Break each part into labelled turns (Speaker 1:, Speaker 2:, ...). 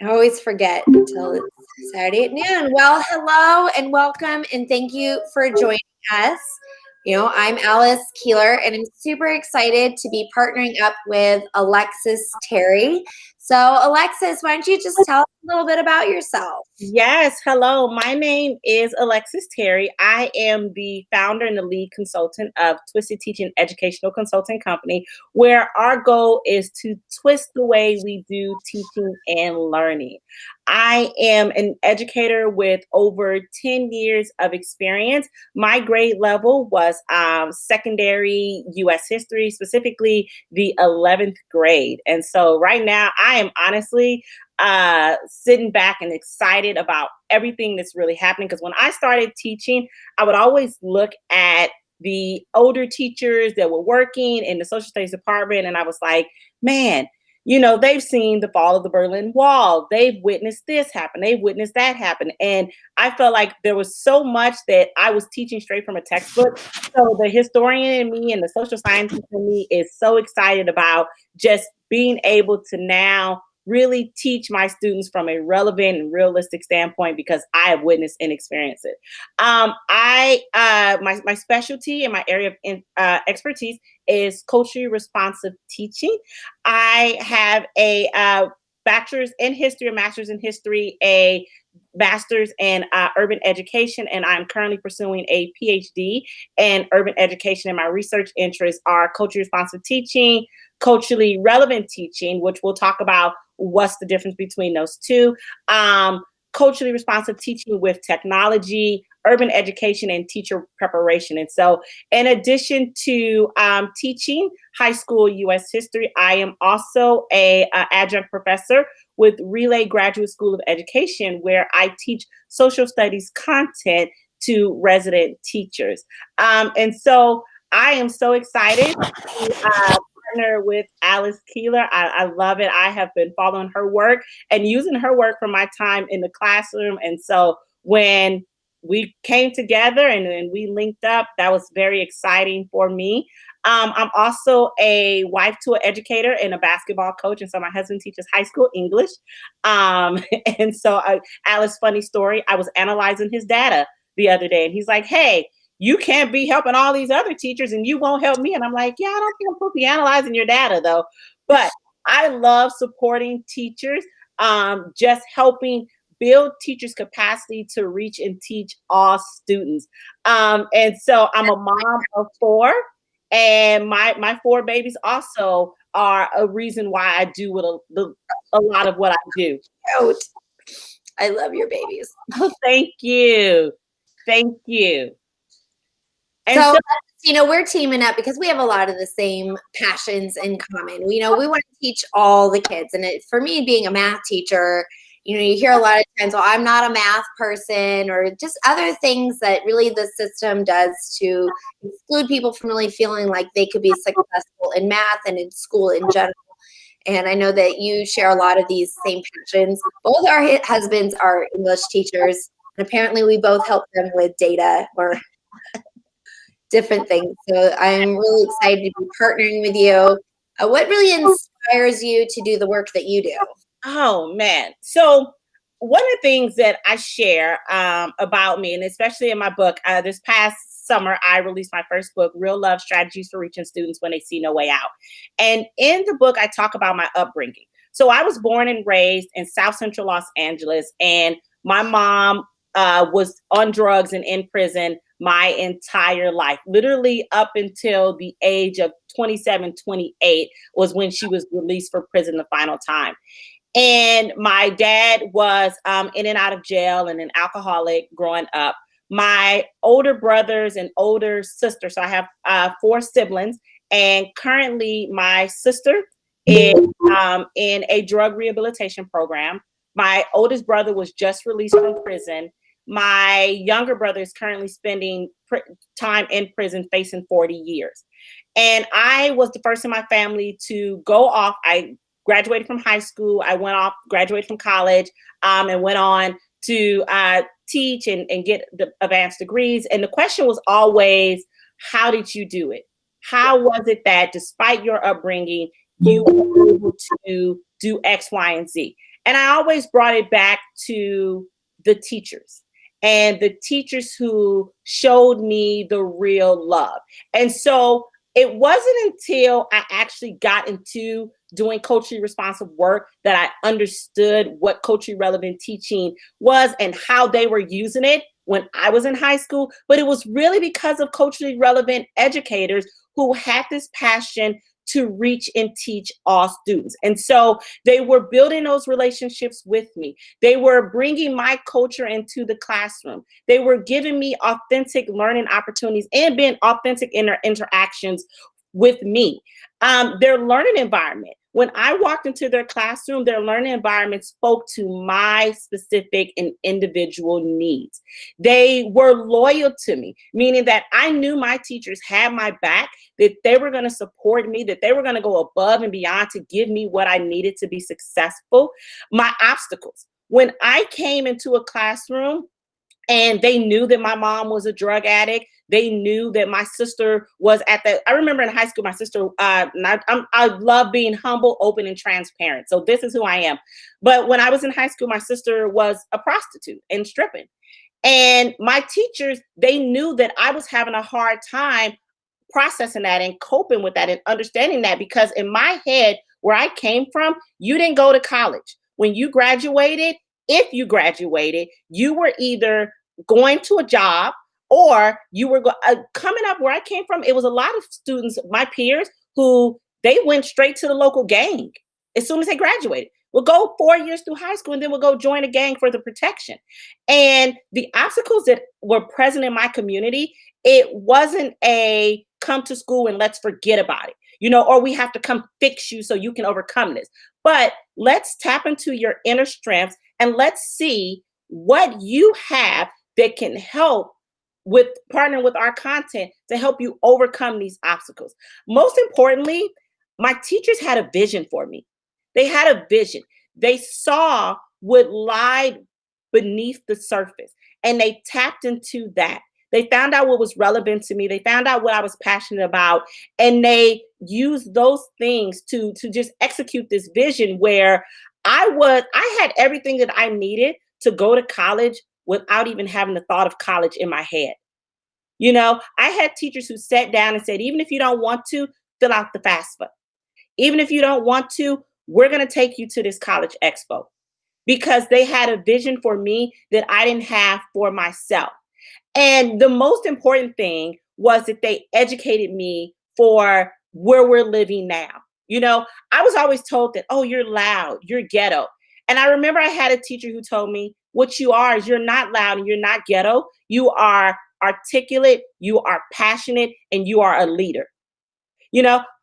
Speaker 1: I always forget until it's Saturday at noon. Well, hello and welcome, and thank you for joining us. I'm Alice Keeler, and I'm super excited to be partnering up with Alexis Terry. So, Alexis, why don't you just tell us a little bit about yourself?
Speaker 2: Yes, hello. My name is Alexis Terry. I am the founder and the lead consultant of TwistED Teaching Educational Consulting Company, where our goal is to twist the way we do teaching and learning. I am an educator with over 10 years of experience. My grade level was secondary U.S. history, specifically the 11th grade. And so right now, I am honestly sitting back and excited about everything that's really happening. Because when I started teaching, I would always look at the older teachers that were working in the social studies department, and I was like, man, they've seen the fall of the Berlin Wall. They've witnessed this happen. They've witnessed that happen. And I felt like there was so much that I was teaching straight from a textbook. So the historian in me and the social scientist in me is so excited about just being able to now really teach my students from a relevant and realistic standpoint because I have witnessed and experienced it. My specialty and my area of expertise is culturally responsive teaching. I have a bachelor's in history, a master's in history, a master's in urban education, and I'm currently pursuing a PhD in urban education. And my research interests are culturally responsive teaching, culturally relevant teaching, which we'll talk about what's the difference between those two, culturally responsive teaching with technology, urban education, and teacher preparation. And so in addition to teaching high school U.S. history, I am also a adjunct professor with Relay Graduate School of Education, where I teach social studies content to resident teachers. And so I am so excited to partner with Alice Keeler. I love it. I have been following her work and using her work from my time in the classroom. And so when we came together and we linked up, that was very exciting for me. I'm also a wife to an educator and a basketball coach. And so my husband teaches high school English. And so Alice, funny story, I was analyzing his data the other day and he's like, hey, you can't be helping all these other teachers and you won't help me. And I'm like, yeah, I don't think I'm supposed to be analyzing your data though. But I love supporting teachers, just helping build teachers' capacity to reach and teach all students. And so I'm a mom of 4, and my 4 babies also are a reason why I do a lot of what I do.
Speaker 1: I love your babies.
Speaker 2: Oh, thank you. Thank you.
Speaker 1: And so, we're teaming up because we have a lot of the same passions in common. We want to teach all the kids. And for me, being a math teacher, you hear a lot of times, well, I'm not a math person, or just other things that really the system does to exclude people from really feeling like they could be successful in math and in school in general. And I know that you share a lot of these same passions. Both our husbands are English teachers, and apparently we both help them with data or different things. So I'm really excited to be partnering with you. What really inspires you to do the work that you do?
Speaker 2: Oh, man. So one of the things that I share about me, and especially in my book, this past summer, I released my first book, Real Love Strategies for Reaching Students When They See No Way Out. And in the book, I talk about my upbringing. So I was born and raised in South Central Los Angeles, and my mom was on drugs and in prison my entire life. Literally up until the age of 27, 28 was when she was released for prison the final time. And my dad was in and out of jail and an alcoholic growing up. My older brothers and older sister, so I have 4 siblings, and currently my sister is in a drug rehabilitation program. My oldest brother was just released from prison. My younger brother is currently spending time in prison facing 40 years. And I was the first in my family to go off. I graduated from high school. I went off, graduated from college, and went on to teach and get the advanced degrees. And the question was always, how did you do it? How was it that despite your upbringing, you were able to do X, Y, and Z? And I always brought it back to the teachers and the teachers who showed me the real love. And so it wasn't until I actually got into doing culturally responsive work that I understood what culturally relevant teaching was and how they were using it when I was in high school. But it was really because of culturally relevant educators who had this passion to reach and teach all students. And so they were building those relationships with me. They were bringing my culture into the classroom. They were giving me authentic learning opportunities and being authentic in their interactions with me. Their learning environment. When I walked into their classroom, their learning environment spoke to my specific and individual needs. They were loyal to me, meaning that I knew my teachers had my back, that they were going to support me, that they were going to go above and beyond to give me what I needed to be successful. My obstacles. When I came into a classroom, and they knew that my mom was a drug addict. They knew that my sister was I remember in high school, my sister, I love being humble, open, and transparent. So this is who I am. But when I was in high school, my sister was a prostitute and stripping. And my teachers, they knew that I was having a hard time processing that and coping with that and understanding that, because in my head, where I came from, you didn't go to college. When you graduated, if you graduated, you were either going to a job or you were coming up where I came from. It was a lot of students, my peers, who they went straight to the local gang as soon as they graduated. We'll go 4 years through high school and then we'll go join a gang for the protection. And the obstacles that were present in my community, it wasn't a come to school and let's forget about it, or we have to come fix you so you can overcome this. But let's tap into your inner strengths and let's see what you have that can help with partnering with our content to help you overcome these obstacles. Most importantly, my teachers had a vision for me. They had a vision. They saw what lied beneath the surface and they tapped into that. They found out what was relevant to me. They found out what I was passionate about, and they used those things to just execute this vision where I had everything that I needed to go to college without even having the thought of college in my head. I had teachers who sat down and said, even if you don't want to, fill out the FAFSA. Even if you don't want to, we're going to take you to this college expo, because they had a vision for me that I didn't have for myself. And the most important thing was that they educated me for where we're living now. I was always told that, oh, you're loud, you're ghetto. And I remember I had a teacher who told me, what you are is you're not loud and you're not ghetto. You are articulate, you are passionate, and you are a leader.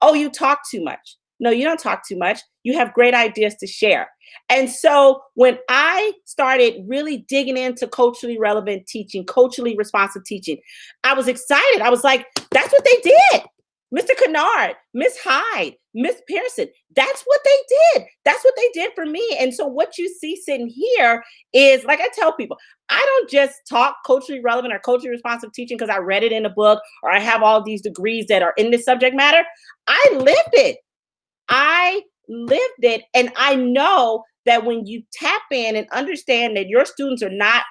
Speaker 2: Oh, you talk too much. No, you don't talk too much. You have great ideas to share. And so when I started really digging into culturally relevant teaching, culturally responsive teaching, I was excited. I was like, that's what they did. Mr. Kennard, Miss Hyde, Miss Pearson, that's what they did. That's what they did for me. And so what you see sitting here is, like I tell people, I don't just talk culturally relevant or culturally responsive teaching because I read it in a book or I have all these degrees that are in this subject matter. I lived it. I lived it. And I know that when you tap in and understand that your students are not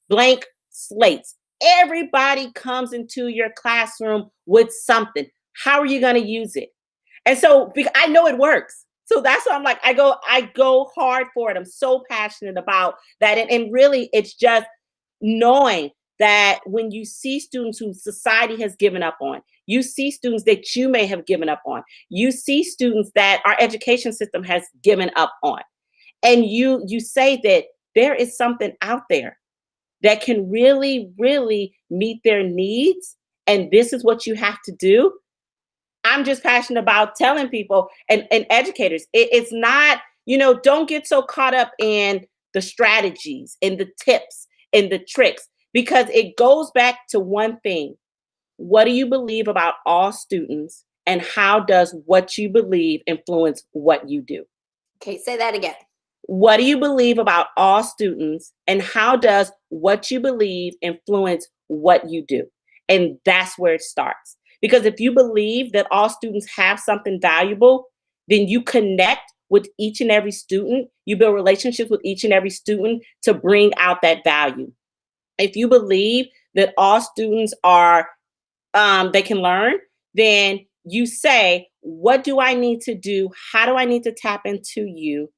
Speaker 2: blank slates, everybody comes into your classroom with something. How are you going to use it? And so I know it works. So that's why I'm like, I go hard for it. I'm so passionate about that. And really, it's just knowing that when you see students who society has given up on, you see students that you may have given up on, you see students that our education system has given up on, and you say that there is something out there that can really, really meet their needs, and this is what you have to do. I'm just passionate about telling people and educators, it's not, don't get so caught up in the strategies and the tips and the tricks, because it goes back to one thing. What do you believe about all students, and how does what you believe influence what you do?
Speaker 1: Okay, say that again.
Speaker 2: What do you believe about all students, and how does what you believe influence what you do? And that's where it starts. Because if you believe that all students have something valuable, then you connect with each and every student. You build relationships with each and every student to bring out that value. If you believe that all students are, they can learn, then you say, what do I need to do? How do I need to tap into you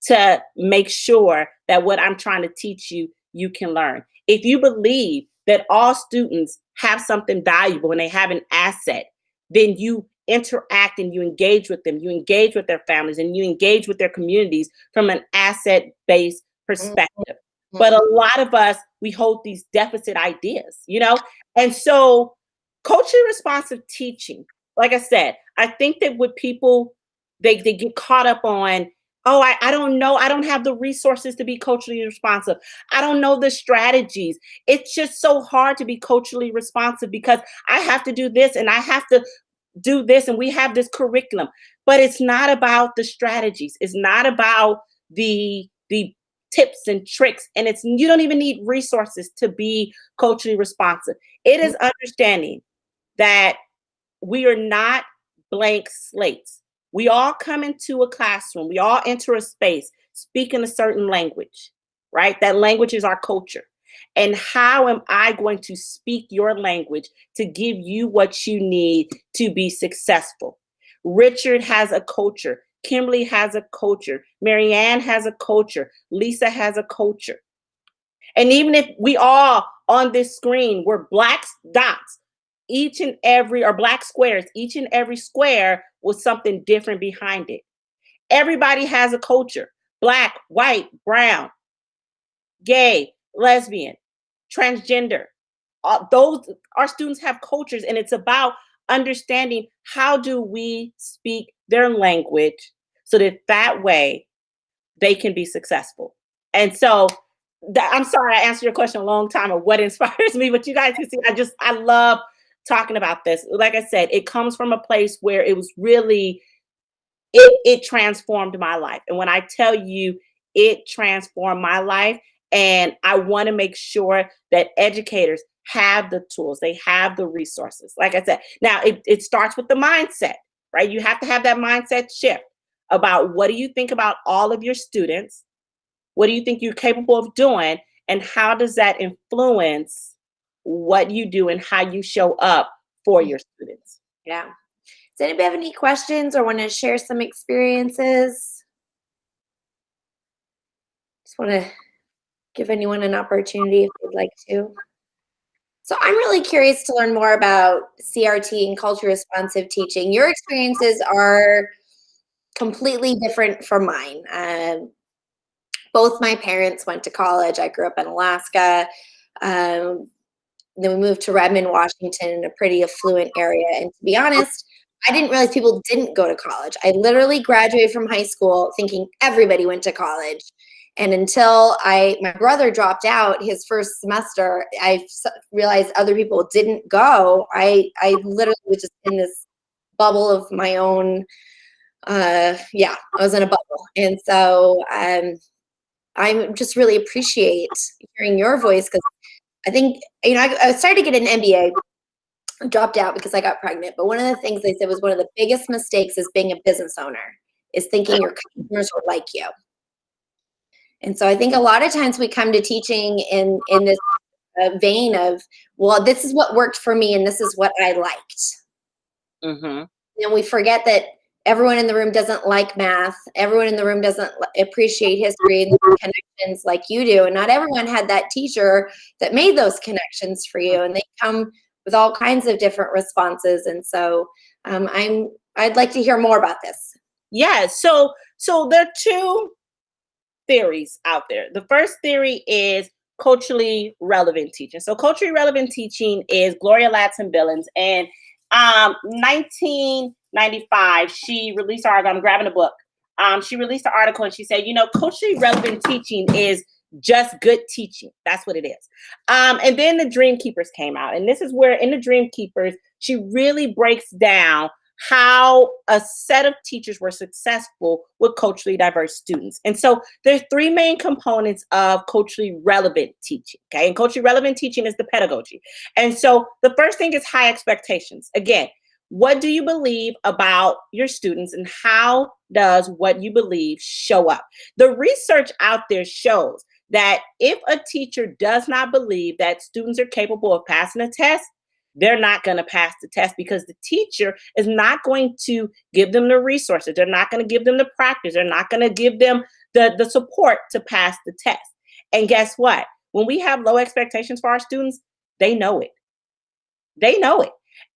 Speaker 2: to make sure that what I'm trying to teach you, you can learn? If you believe that all students have something valuable and they have an asset, then you interact and you engage with them, you engage with their families, and you engage with their communities from an asset-based perspective. But a lot of us, we hold these deficit ideas, And so culturally responsive teaching, like I said, I think that what people, they get caught up on, oh, I don't know. I don't have the resources to be culturally responsive. I don't know the strategies. It's just so hard to be culturally responsive because I have to do this and I have to do this and we have this curriculum. But it's not about the strategies. It's not about the tips and tricks. And you don't even need resources to be culturally responsive. It is understanding that we are not blank slates. We all come into a classroom, we all enter a space speaking a certain language, right? That language is our culture. And how am I going to speak your language to give you what you need to be successful? Richard has a culture. Kimberly has a culture. Marianne has a culture. Lisa has a culture. And even if we all on this screen were black dots, or black squares, each and every square was something different behind it. Everybody has a culture: black, white, brown, gay, lesbian, transgender. Our students have cultures, and it's about understanding how do we speak their language so that way they can be successful. And so I'm sorry I answered your question a long time of what inspires me, but you guys can see I love talking about this. Like I said, it comes from a place where it was really, it transformed my life. And when I tell you it transformed my life, and I want to make sure that educators have the tools, they have the resources. Like I said, now it starts with the mindset, right? You have to have that mindset shift about what do you think about all of your students? What do you think you're capable of doing? And how does that influence what you do and how you show up for your students?
Speaker 1: Yeah. Does anybody have any questions or want to share some experiences? Just want to give anyone an opportunity if they'd like to. So I'm really curious to learn more about CRT and culture responsive teaching. Your experiences are completely different from mine. Both my parents went to college. I grew up in Alaska. Then we moved to Redmond, Washington, in a pretty affluent area. And to be honest, I didn't realize people didn't go to college. I literally graduated from high school thinking everybody went to college. And until my brother dropped out his first semester, I realized other people didn't go. I literally was just in this bubble of my own. I was in a bubble. And so I just really appreciate hearing your voice, because I think, I started to get an MBA. I dropped out because I got pregnant. But one of the things they said was one of the biggest mistakes is being a business owner is thinking your customers would like you. And so I think a lot of times we come to teaching in this vein of, well, this is what worked for me and this is what I liked.
Speaker 2: Mm-hmm.
Speaker 1: And we forget that everyone in the room doesn't like math. Everyone in the room doesn't appreciate history and connections like you do. And not everyone had that teacher that made those connections for you. And they come with all kinds of different responses. And so I'd like to hear more about this.
Speaker 2: Yeah. So there are two theories out there. The first theory is culturally relevant teaching. So culturally relevant teaching is Gloria Ladson-Billings. And 1995, she released an article. I'm grabbing a book. She released an article and she said, culturally relevant teaching is just good teaching. That's what it is. And then the Dream Keepers came out. And this is where in the Dream Keepers, she really breaks down how a set of teachers were successful with culturally diverse students. And so there's three main components of culturally relevant teaching. Okay. And culturally relevant teaching is the pedagogy. And so the first thing is high expectations. Again, What do you believe about your students, and how does what you believe show up? The research out there shows that if a teacher does not believe that students are capable of passing a test, they're not going to pass the test, because the teacher is not going to give them the resources. They're not going to give them the practice. They're not going to give them the support to pass the test. And guess what? When we have low expectations for our students, they know it. They know it.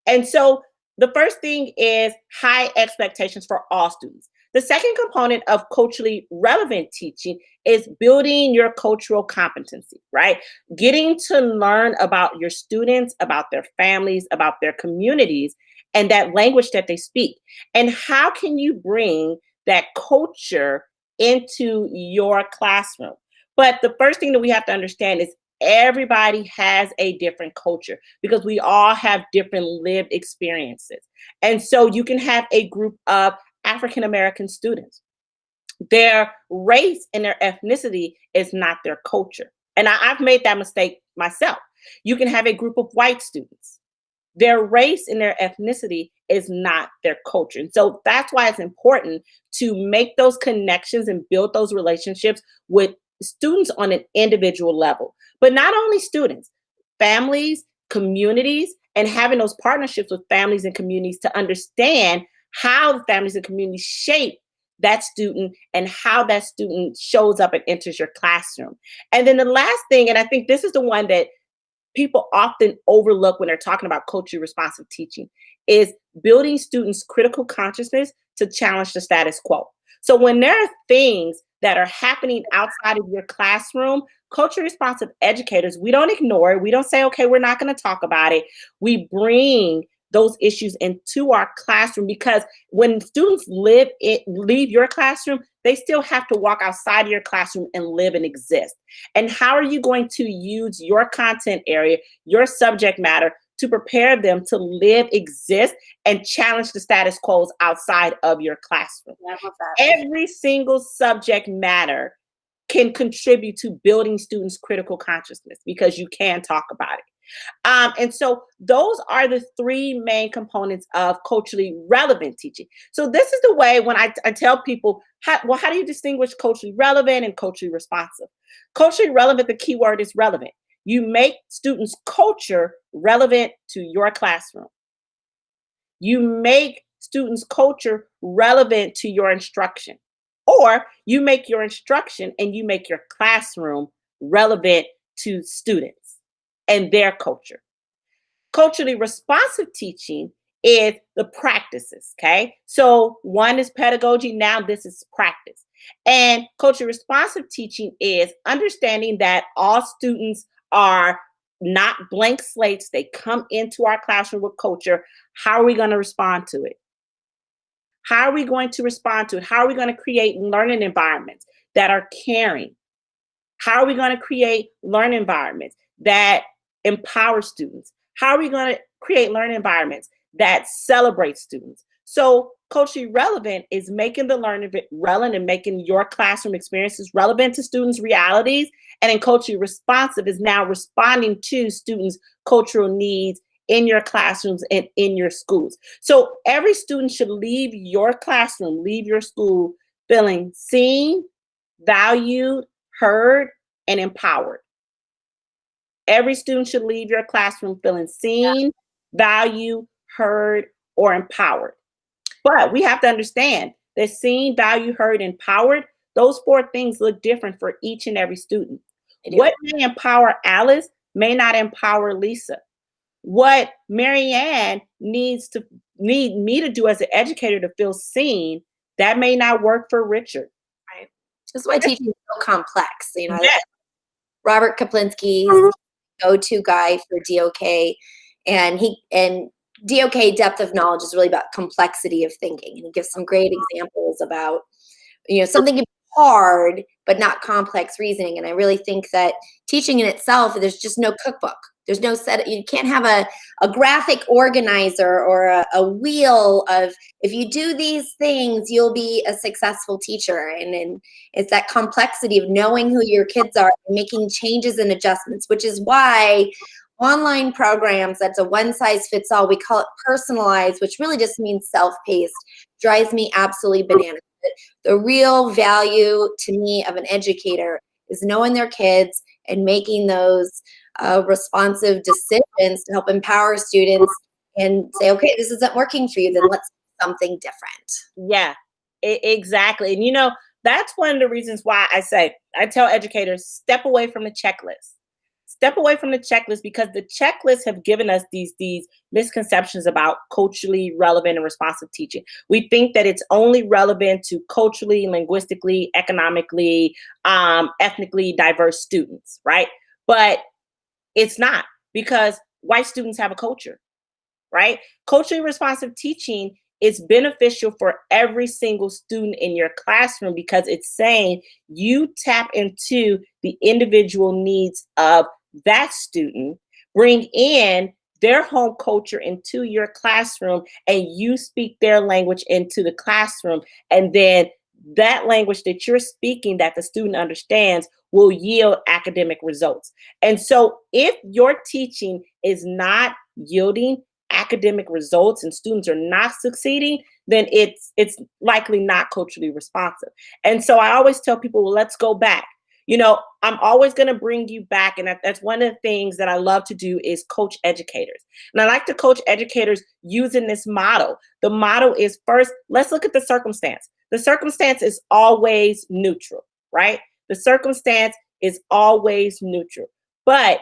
Speaker 2: And so the first thing is high expectations for all students. The second component of culturally relevant teaching is building your cultural competency, right? Getting to learn about your students, about their families, about their communities, and that language that they speak. And how can you bring that culture into your classroom? But the first thing that we have to understand is everybody has a different culture, because we all have different lived experiences. And so you can have a group of African American students. Their race and their ethnicity is not their culture. And I've made that mistake myself. You can have a group of white students. Their race and their ethnicity is not their culture. And so that's why it's important to make those connections and build those relationships with students on an individual level. But not only students, families, communities, and having those partnerships with families and communities to understand how the families and communities shape that student and how that student shows up and enters your classroom. And then the last thing, and I think this is the one that people often overlook when they're talking about culturally responsive teaching, is building students' critical consciousness to challenge the status quo. So when there are things that are happening outside of your classroom, culturally responsive educators, we don't ignore it. We don't say, okay, we're not going to talk about it. We bring those issues into our classroom, because when students leave your classroom, they still have to walk outside of your classroom and live and exist. And how are you going to use your content area, your subject matter, to prepare them to live, exist, and challenge the status quo outside of your classroom?
Speaker 1: I love that.
Speaker 2: Every single subject matter can contribute to building students' critical consciousness, because you can talk about it. And so those are the three main components of culturally relevant teaching. So this is the way when I tell people, how do you distinguish culturally relevant and culturally responsive? Culturally relevant, the key word is relevant. You make students' culture relevant to your classroom. You make students' culture relevant to your instruction. Or you make your instruction and you make your classroom relevant to students and their culture. Culturally responsive teaching is the practices, okay? So one is pedagogy, now this is practice. And culturally responsive teaching is understanding that all students are not blank slates. They come into our classroom with culture. How are we going to respond to it? How are we going to respond to it? How are we going to create learning environments that are caring? How are we going to create learning environments that empower students? How are we going to create learning environments that celebrate students? So culturally relevant is making the learning relevant and making your classroom experiences relevant to students' realities. And then culturally responsive is now responding to students' cultural needs in your classrooms and in your schools. So every student should leave your classroom, leave your school feeling seen, valued, heard, and empowered. Every student should leave your classroom feeling seen, valued, heard, or empowered. But we have to understand that seen, valued, heard, empowered, those four things look different for each and every student. What may empower Alice may not empower Lisa. What Marianne need me to do as an educator to feel seen, that may not work for Richard.
Speaker 1: Right. That's why teaching is so complex. You know,
Speaker 2: Yes.
Speaker 1: Robert Kaplinski is the go-to guy for DOK, and DOK depth of knowledge is really about complexity of thinking, and he gives some great examples about, you know, something hard but not complex reasoning. And I really think that teaching in itself, there's just no cookbook. There's no set. You can't have a graphic organizer or a wheel of, if you do these things, you'll be a successful teacher. And it's that complexity of knowing who your kids are and making changes and adjustments, which is why online programs that's a one size fits all. We call it personalized, which really just means self-paced. Drives me absolutely bananas. The real value to me of an educator is knowing their kids and making those responsive decisions to help empower students and say, okay, this isn't working for you, then let's do something different.
Speaker 2: Yeah, exactly. And that's one of the reasons why I tell educators, step away from the checklist. Step away from the checklist, because the checklists have given us these misconceptions about culturally relevant and responsive teaching. We think that it's only relevant to culturally, linguistically, economically, ethnically diverse students, right? But it's not, because white students have a culture, right? Culturally responsive teaching is beneficial for every single student in your classroom, because it's saying you tap into the individual needs of that student, bring in their home culture into your classroom, and you speak their language into the classroom. And then that language that you're speaking, that the student understands, will yield academic results. And so if your teaching is not yielding academic results and students are not succeeding, then it's likely not culturally responsive. And so I always tell people, well, let's go back. I'm always going to bring you back. And that's one of the things that I love to do, is coach educators. And I like to coach educators using this model. The model is, first, let's look at the circumstance. The circumstance is always neutral, right? The circumstance is always neutral. But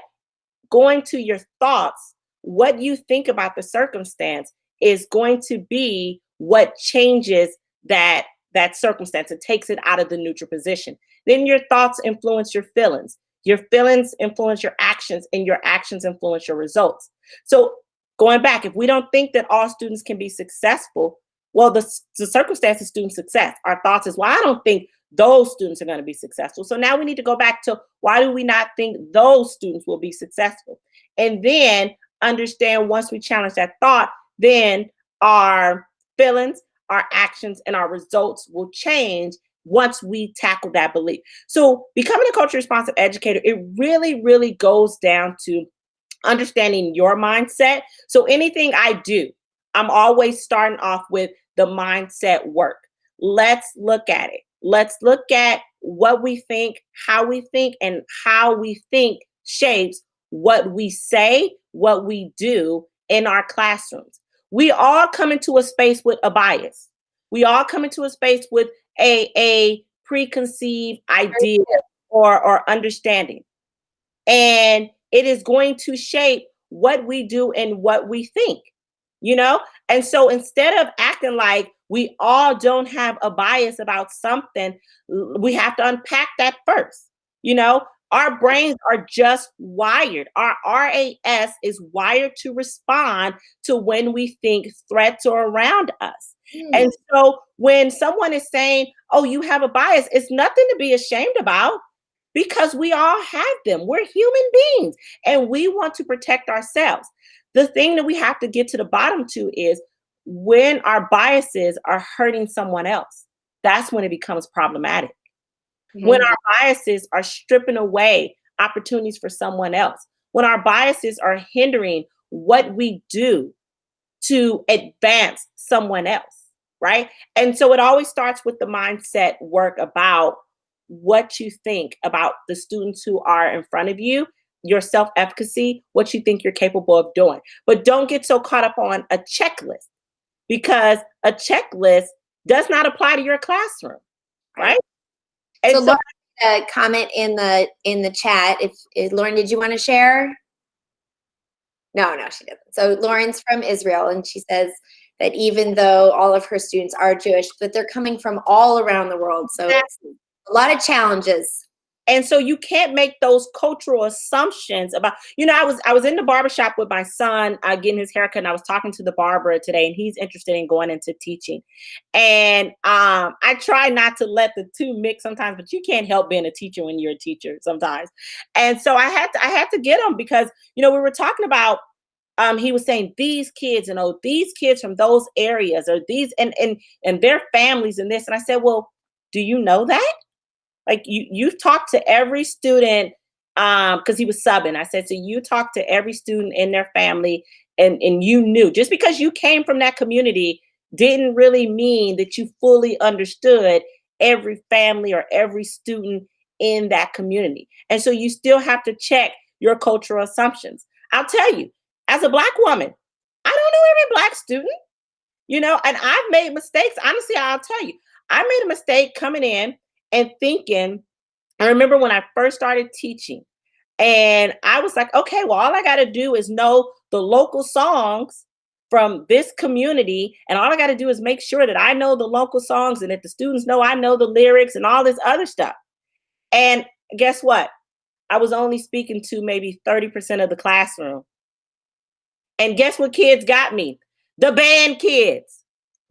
Speaker 2: going to your thoughts, what you think about the circumstance is going to be what changes that circumstance. It takes it out of the neutral position. Then your thoughts influence your feelings. Your feelings influence your actions, and your actions influence your results. So going back, if we don't think that all students can be successful, well, the circumstance is student success. Our thoughts is, well, I don't think those students are going to be successful. So now we need to go back to, why do we not think those students will be successful? And then understand, once we challenge that thought, then our feelings, our actions, and our results will change once we tackle that belief. So becoming a culturally responsive educator, it really, really goes down to understanding your mindset. So anything I do, I'm always starting off with the mindset work. Let's look at it. Let's look at what we think, and how we think shapes what we say, what we do in our classrooms. We all come into a space with a bias. We all come into a space with a preconceived idea or understanding. And it is going to shape what we do and what we think, And so instead of acting like we all don't have a bias about something, we have to unpack that first. Our brains are just wired. Our RAS is wired to respond to when we think threats are around us. And so when someone is saying, oh, you have a bias, it's nothing to be ashamed about, because we all have them. We're human beings, and we want to protect ourselves. The thing that we have to get to the bottom to is, when our biases are hurting someone else, that's when it becomes problematic. When our biases are stripping away opportunities for someone else, when our biases are hindering what we do to advance someone else, right? And so it always starts with the mindset work about what you think about the students who are in front of you, your self-efficacy, what you think you're capable of doing. But don't get so caught up on a checklist, because a checklist does not apply to your classroom, right?
Speaker 1: And so Lauren, a comment in the chat. If Lauren, did you want to share? No, she doesn't. So Lauren's from Israel, and she says that even though all of her students are Jewish, but they're coming from all around the world. So it's a lot of challenges.
Speaker 2: And so you can't make those cultural assumptions about, I was in the barbershop with my son getting his haircut, and I was talking to the barber today, and he's interested in going into teaching. And I try not to let the two mix sometimes, but you can't help being a teacher when you're a teacher sometimes. And so I had to get him, because, we were talking about, he was saying these kids, these kids from those areas, or these and their families and this. And I said, well, do you know that? Like, you've talked to every student because he was subbing. I said, so you talk to every student in their family, and you knew, just because you came from that community didn't really mean that you fully understood every family or every student in that community. And so you still have to check your cultural assumptions. I'll tell you, as a Black woman, I don't know every Black student, and I've made mistakes. Honestly, I'll tell you, I made a mistake coming in and thinking. I remember when I first started teaching, and I was like, okay, well, all I got to do is know the local songs from this community. And all I got to do is make sure that I know the local songs and that the students know I know the lyrics and all this other stuff. And guess what? I was only speaking to maybe 30% of the classroom. And guess what kids got me? The band kids.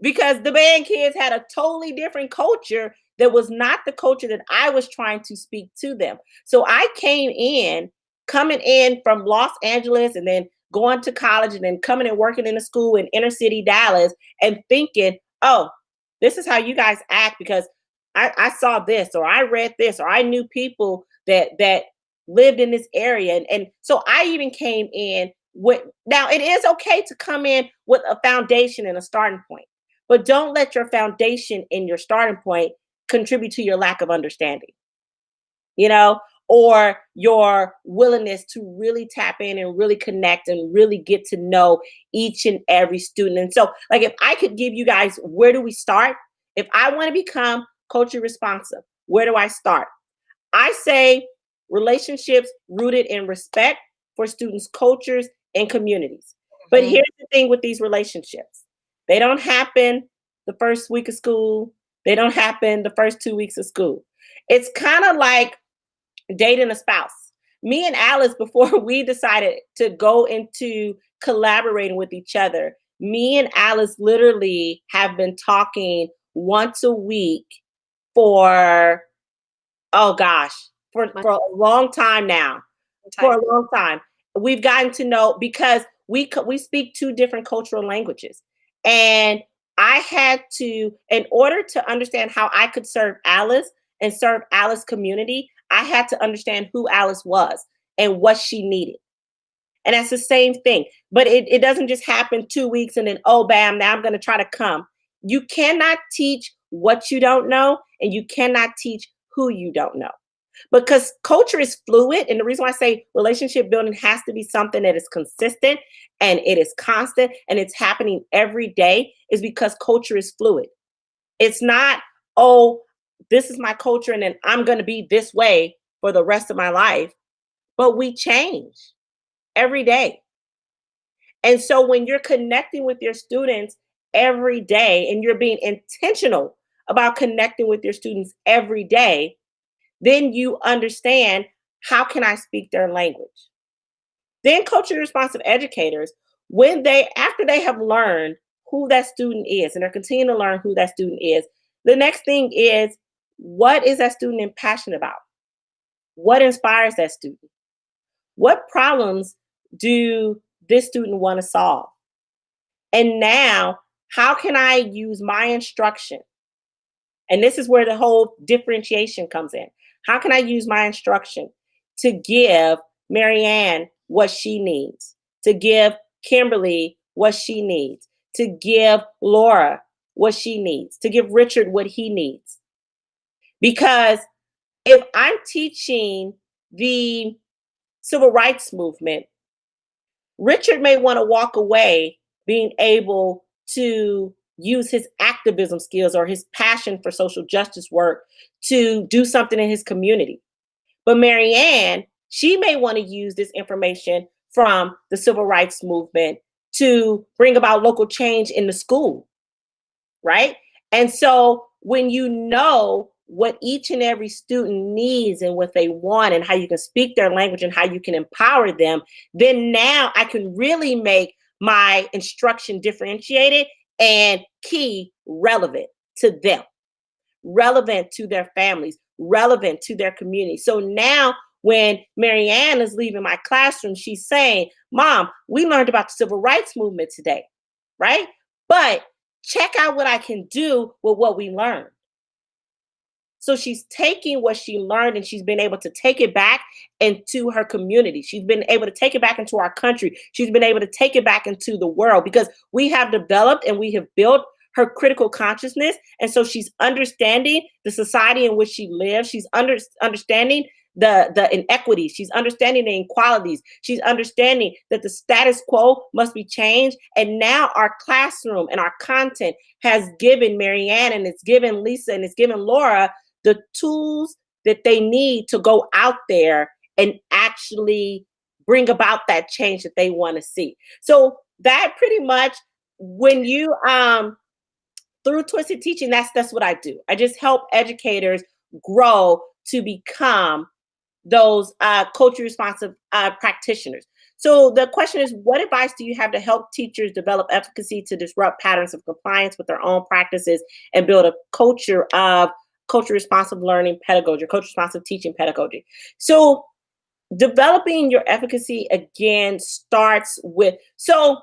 Speaker 2: Because the band kids had a totally different culture that was not the culture that I was trying to speak to them. So I coming in from Los Angeles and then going to college and then coming and working in a school in inner city Dallas and thinking, oh, this is how you guys act because I saw this or I read this or I knew people that lived in this area. And so I even came in now it is okay to come in with a foundation and a starting point, but don't let your foundation and your starting point contribute to your lack of understanding, or your willingness to really tap in and really connect and really get to know each and every student. And so, like, if I could give you guys, where do we start? If I want to become culturally responsive, where do I start? I say relationships rooted in respect for students' cultures and communities. But here's the thing with these relationships. They don't happen the first week of school. They don't happen the first 2 weeks of school. It's kind of like dating a spouse. Me and Alice, before we decided to go into collaborating with each other, me and Alice literally have been talking once a week for, oh gosh, for a long time now. For a long time. We've gotten to know because we speak two different cultural languages. And I had to, in order to understand how I could serve Alice and serve Alice's community, I had to understand who Alice was and what she needed. And that's the same thing. But it doesn't just happen 2 weeks and then, oh, bam, now I'm going to try to come. You cannot teach what you don't know, and you cannot teach who you don't know. Because culture is fluid. And the reason why I say relationship building has to be something that is consistent and it is constant and it's happening every day is because culture is fluid. It's not, oh, this is my culture and then I'm going to be this way for the rest of my life. But we change every day. And so when you're connecting with your students every day and you're being intentional about connecting with your students every day, then you understand, how can I speak their language? Then culturally responsive educators, after they have learned who that student is and they're continuing to learn who that student is, the next thing is, what is that student passionate about? What inspires that student? What problems do this student want to solve? And now, how can I use my instruction? And this is where the whole differentiation comes in. How can I use my instruction to give Marianne what she needs, to give Kimberly what she needs, to give Laura what she needs, to give Richard what he needs? Because if I'm teaching the civil rights movement, Richard may want to walk away being able to use his activism skills or his passion for social justice work to do something in his community. But Marianne, she may want to use this information from the civil rights movement to bring about local change in the school, right? And so when you know what each and every student needs and what they want and how you can speak their language and how you can empower them, then now I can really make my instruction differentiated and key relevant to them, relevant to their families, relevant to their community. So now when Marianne is leaving my classroom, she's saying, Mom, we learned about the civil rights movement today, right? But check out what I can do with what we learned. So she's taking what she learned and she's been able to take it back into her community. She's been able to take it back into our country. She's been able to take it back into the world because we have developed and we have built her critical consciousness. And so she's understanding the society in which she lives. She's understanding the inequities. She's understanding the inequalities. She's understanding that the status quo must be changed. And now our classroom and our content has given Marianne and it's given Lisa and it's given Laura the tools that they need to go out there and actually bring about that change that they want to see. So that pretty much, when you through Twisted Teaching, that's what I do. I just help educators grow to become those culturally responsive practitioners. So the question is, what advice do you have to help teachers develop efficacy to disrupt patterns of compliance with their own practices and build a culture of culturally responsive learning pedagogy, culturally responsive teaching pedagogy? So developing your efficacy again starts with, so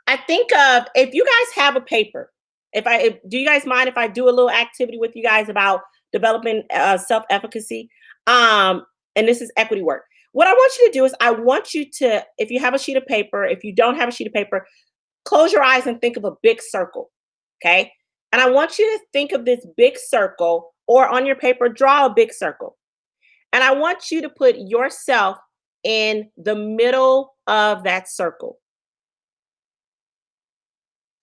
Speaker 2: I think of, if you guys have a paper, do you guys mind if I do a little activity with you guys about developing self-efficacy? And this is equity work. What I want you to do is I want you to, if you have a sheet of paper, if you don't have a sheet of paper, close your eyes and think of a big circle, okay? And I want you to think of this big circle, or on your paper, draw a big circle. And I want you to put yourself in the middle of that circle.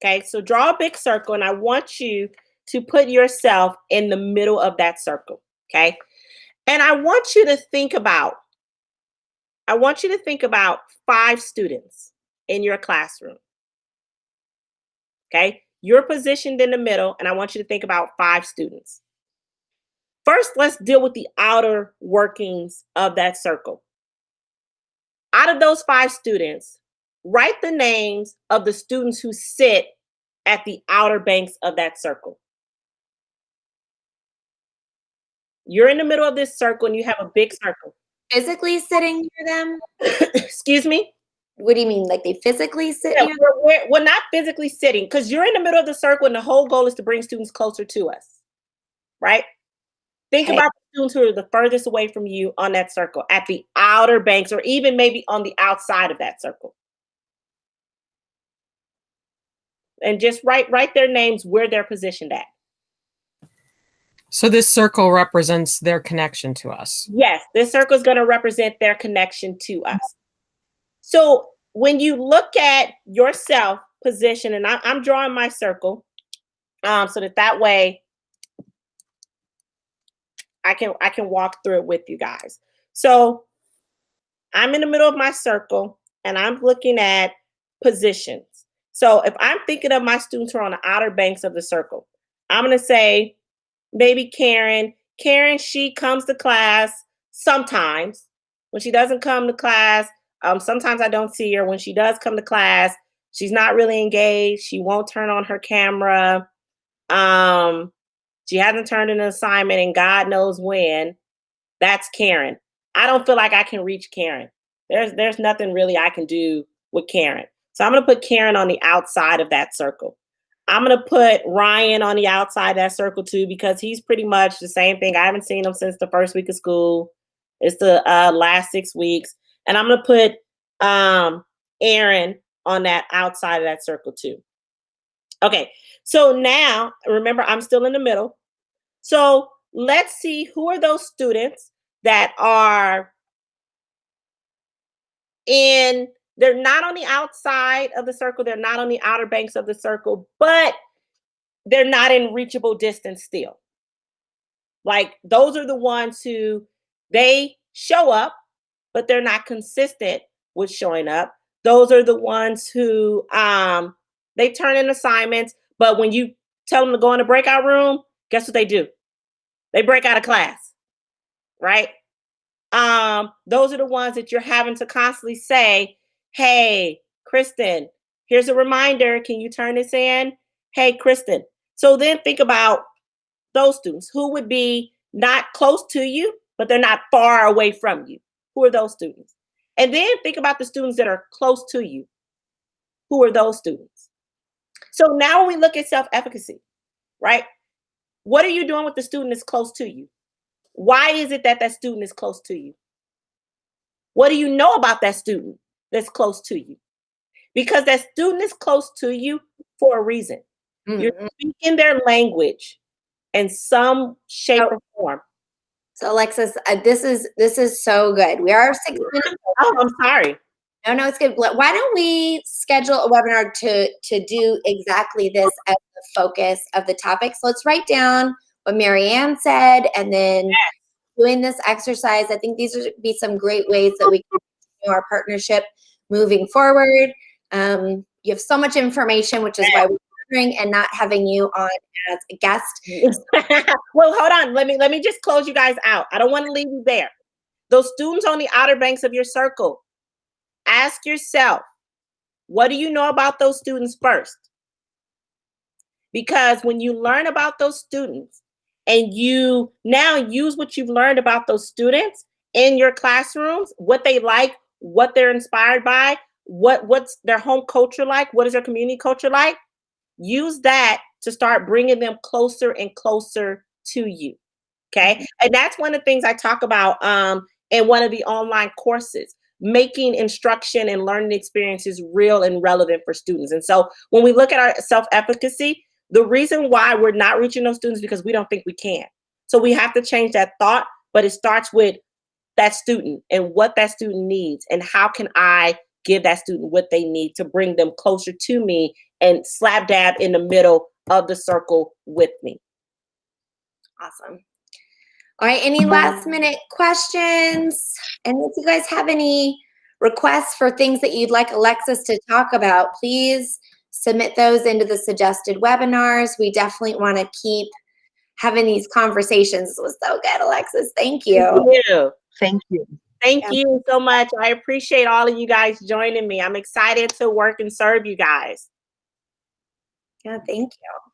Speaker 2: Okay, so draw a big circle, and I want you to put yourself in the middle of that circle, okay? And I want you to think about 5 students in your classroom, okay? You're positioned in the middle, and I want you to think about 5 students. First, let's deal with the outer workings of that circle. Out of those 5 students, write the names of the students who sit at the outer banks of that circle. You're in the middle of this circle and you have a big circle.
Speaker 1: Physically sitting near them?
Speaker 2: Excuse me?
Speaker 1: What do you mean? Like they physically sit near them?
Speaker 2: We're not physically sitting, because you're in the middle of the circle and the whole goal is to bring students closer to us, right? Think about the students who are the furthest away from you on that circle, at the outer banks, or even maybe on the outside of that circle. And just write their names where they're positioned at.
Speaker 3: So this circle represents their connection to us.
Speaker 2: Yes, this circle is going to represent their connection to us. So when you look at yourself position, and I'm drawing my circle, so that way I can walk through it with you guys. So I'm in the middle of my circle and I'm looking at positions. So if I'm thinking of my students who are on the outer banks of the circle, I'm going to say maybe Karen. Karen, she comes to class sometimes. When she doesn't come to class, sometimes I don't see her. When she does come to class, she's not really engaged. She won't turn on her camera. She hasn't turned in an assignment and God knows when. That's Karen. I don't feel like I can reach Karen. There's nothing really I can do with Karen. So I'm going to put Karen on the outside of that circle. I'm going to put Ryan on the outside of that circle too, because he's pretty much the same thing. I haven't seen him since the first week of school. It's the last 6 weeks. And I'm going to put Aaron on that outside of that circle too. Okay, so now, remember, I'm still in the middle. So let's see, who are those students that are they're not on the outside of the circle, they're not on the outer banks of the circle, but they're not in reachable distance still. Like, those are the ones who, they show up, but they're not consistent with showing up. Those are the ones who they turn in assignments, but when you tell them to go in the breakout room, guess what they do? They break out of class, right? Those are the ones that you're having to constantly say, hey, Kristen, here's a reminder. Can you turn this in? Hey, Kristen. So then think about those students who would be not close to you, but they're not far away from you. Who are those students? And then think about the students that are close to you. Who are those students? So now when we look at self-efficacy, right? What are you doing with the student that's close to you? Why is it that that student is close to you? What do you know about that student that's close to you? Because that student is close to you for a reason. You're speaking their language in some shape or form.
Speaker 1: So Alexis, this is so good. We are 6 minutes.
Speaker 2: Oh, I'm sorry.
Speaker 1: No, it's good. Why don't we schedule a webinar to do exactly this as the focus of the topic? So let's write down what Marianne said, and then doing this exercise. I think these would be some great ways that we can continue our partnership moving forward. You have so much information, which is why we're partnering and not having you on as a guest.
Speaker 2: Well, hold on. Let me just close you guys out. I don't want to leave you there. Those students on the outer banks of your circle, ask yourself, what do you know about those students first? Because when you learn about those students and you now use what you've learned about those students in your classrooms, what they like, what they're inspired by, what's their home culture like, what is their community culture like, use that to start bringing them closer and closer to you. Okay. And that's one of the things I talk about in one of the online courses, making instruction and learning experiences real and relevant for students. And so when we look at our self-efficacy, the reason why we're not reaching those students is because we don't think we can. So we have to change that thought, but it starts with that student and what that student needs and how can I give that student what they need to bring them closer to me and slap dab in the middle of the circle with me.
Speaker 1: Awesome. All right, any last minute questions? And if you guys have any requests for things that you'd like Alexis to talk about, please submit those into the suggested webinars. We definitely want to keep having these conversations. This was so good, Alexis. Thank you.
Speaker 2: Thank you.
Speaker 4: Thank you.
Speaker 2: Thank you so much. I appreciate all of you guys joining me. I'm excited to work and serve you guys.
Speaker 1: Yeah, thank you.